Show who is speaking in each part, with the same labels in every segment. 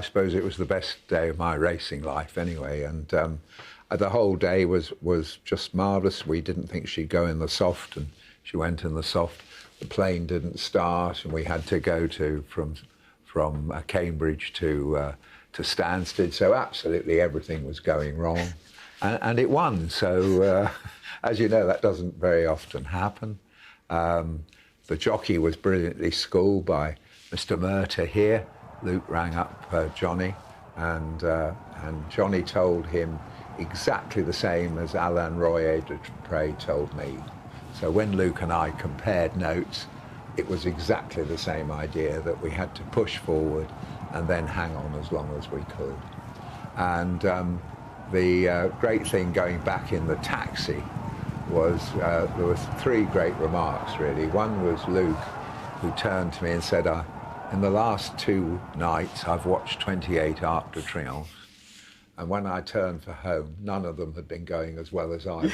Speaker 1: I suppose it was the best day of my racing life anyway, and the whole day was just marvellous. We didn't think she'd go in the soft, and she went in the soft. The plane didn't start, and we had to go from Cambridge to Stansted, so absolutely everything was going wrong, and it won. So, as you know, that doesn't very often happen. The jockey was brilliantly schooled by Mr. Murtagh here. Luke rang up Johnny, and Johnny told him exactly the same as Alain Royer-Dupré told me. So when Luke and I compared notes, it was exactly the same idea, that we had to push forward and then hang on as long as we could. And the great thing going back in the taxi was there were three great remarks, really. One was Luke, who turned to me and said, in the last 2 nights, I've watched 28 Arc de Triomphe, and when I turned for home, none of them had been going as well as I was.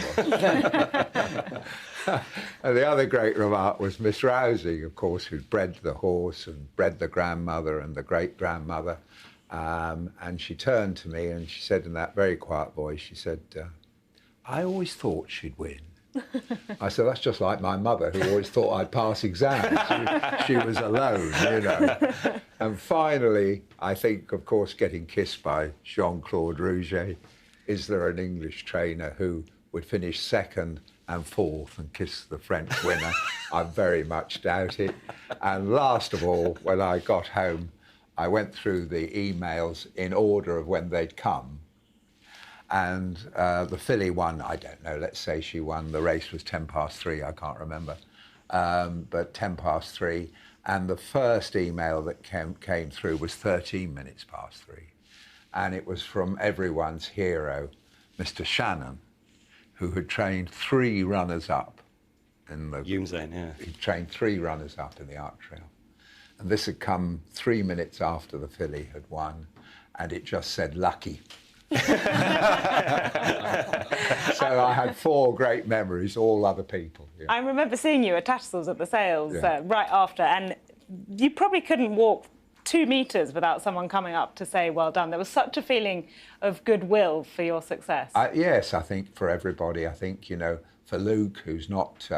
Speaker 1: And the other great remark was Miss Rousing, of course, who'd bred the horse and bred the grandmother and the great-grandmother. And she turned to me and she said in that very quiet voice, she said, I always thought she'd win. I said, that's just like my mother, who always thought I'd pass exams. She was alone, you know. And finally, I think, of course, getting kissed by Jean-Claude Rouget. Is there an English trainer who would finish second and fourth and kiss the French winner? I very much doubt it. And last of all, when I got home, I went through the emails in order of when they'd come. And the filly won, I don't know, let's say she won, the race was 3:10, I can't remember, but 3:10. And the first email that came through was 3:13. And it was from everyone's hero, Mr. Shannon, who had trained 3 runners-up in the...
Speaker 2: Humes Lane, yeah.
Speaker 1: He trained 3 runners-up in the Arc Trail. And this had come 3 minutes after the filly had won, and it just said, lucky. So I had 4 great memories, all other people. Yeah.
Speaker 3: I remember seeing you at Tattersalls at the sales right after, and you probably couldn't walk 2 metres without someone coming up to say, well done. There was such a feeling of goodwill for your success.
Speaker 1: Yes, I think for everybody. I think, you know, for Luke, who's not,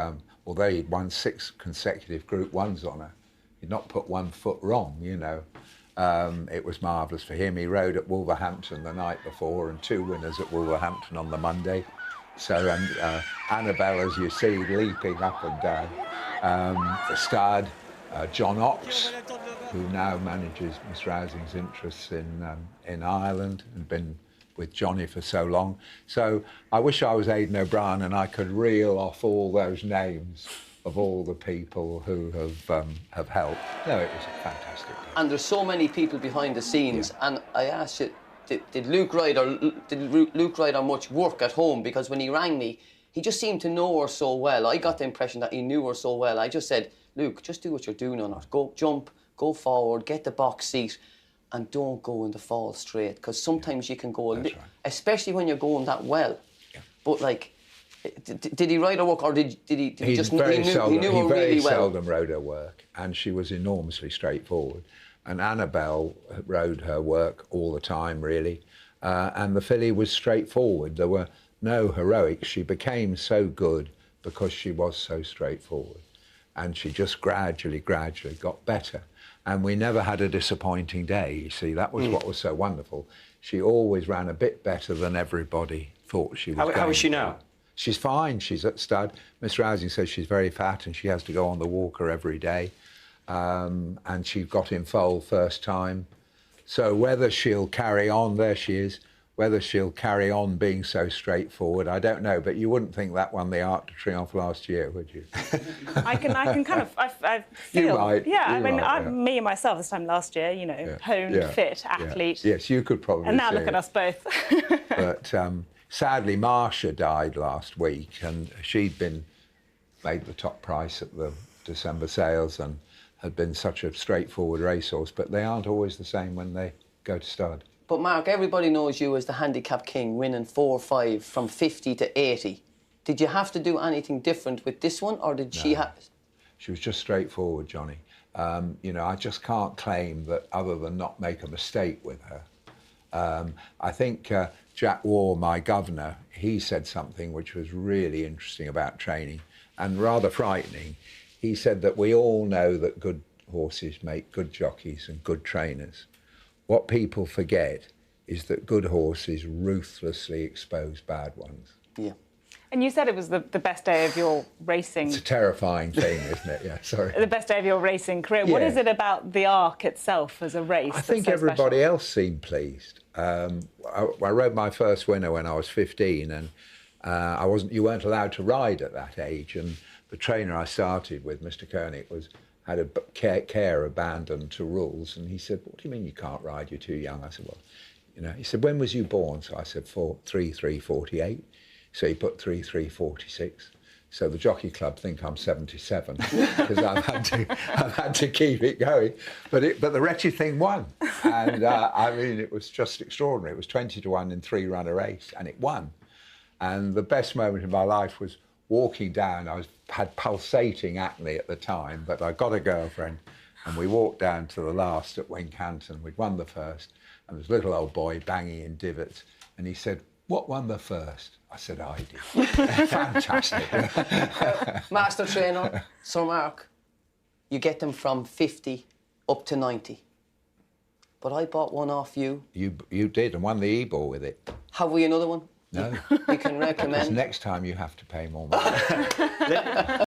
Speaker 1: although he'd won 6 consecutive Group 1s on her, he'd not put 1 foot wrong, you know. It was marvellous for him. He rode at Wolverhampton the night before and 2 winners at Wolverhampton on the Monday. So, and Annabelle, as you see, leaping up and down. The stud, John Ox, who now manages Miss Rousing's interests in Ireland and been with Johnny for so long. So I wish I was Aidan O'Brien and I could reel off all those names of all the people who have helped. No, it was a fantastic day.
Speaker 4: And there's so many people behind the scenes, and I asked you, did Luke ride on much work at home? Because when he rang me, he just seemed to know her so well. I got the impression that he knew her so well. I just said, Luke, just do what you're doing on her. Go jump, go forward, get the box seat, and don't go in the fall straight. Because sometimes you can go, especially when you're going that well. Yeah. But like, did he ride her work, or did he just knew her really well?
Speaker 1: He very seldom rode her work, and she was enormously straightforward. And Annabelle rode her work all the time, really. And the filly was straightforward. There were no heroics. She became so good because she was so straightforward. And she just gradually got better. And we never had a disappointing day, you see. That was what was so wonderful. She always ran a bit better than everybody thought she was going to.
Speaker 2: How is she now?
Speaker 1: She's fine. She's at stud. Miss Rousing says she's very fat and she has to go on the walker every day. And she got in foal first time. So whether she'll carry on, there she is, whether she'll carry on being so straightforward, I don't know. But you wouldn't think that won the Arc de Triomphe last year, would you?
Speaker 3: I can kind of, I feel...
Speaker 1: You might.
Speaker 3: Yeah,
Speaker 1: you might,
Speaker 3: me and myself this time last year, you know, honed, fit, athlete.
Speaker 1: Yes, you could probably
Speaker 3: And now look
Speaker 1: it.
Speaker 3: at us both.
Speaker 1: But sadly, Marsha died last week, and she'd been made the top price at the December sales and had been such a straightforward racehorse, but they aren't always the same when they go to stud.
Speaker 4: But Mark, everybody knows you as the handicap king, winning 4 or 5 from 50 to 80. Did you have to do anything different with this one, or did she have...
Speaker 1: She was just straightforward, Johnny. You know, I just can't claim that other than not make a mistake with her. I think Jack Waugh, my governor, he said something which was really interesting about training and rather frightening. He said that we all know that good horses make good jockeys and good trainers. What people forget is that good horses ruthlessly expose bad ones.
Speaker 4: Yeah.
Speaker 3: And you said it was the best day of your racing.
Speaker 1: It's a terrifying thing, isn't it? Yeah, sorry.
Speaker 3: The best day of your racing career. What
Speaker 1: Yeah.
Speaker 3: is it about the Arc itself as a race?
Speaker 1: I think
Speaker 3: that's so
Speaker 1: everybody
Speaker 3: special?
Speaker 1: else seemed pleased. I rode my first winner when I was 15, and you weren't allowed to ride at that age. And the trainer I started with, Mr. Koenig, had a care abandoned to rules, and he said, "What do you mean you can't ride? You're too young." I said, "Well, you know." He said, "When was you born?" So I said, 3/3/48. So he put 3/3/46. So the Jockey Club think I'm 77 because I've had to keep it going. But the wretched thing won, and I mean it was just extraordinary. It was 20-1 in 3-runner race, and it won. And the best moment in my life was walking down. I had pulsating acne at the time, but I got a girlfriend, and we walked down to the last at Wincanton. We'd won the first, and this little old boy banging in divots, and he said, "What won the first?" I said, "I did." Fantastic.
Speaker 4: Master trainer, Sir Mark, you get them from 50 up to 90. But I bought one off you.
Speaker 1: You did, and won the E-ball with it.
Speaker 4: Have we another one?
Speaker 1: No.
Speaker 4: You can
Speaker 1: Because
Speaker 4: recommend?
Speaker 1: next time you have to pay more money.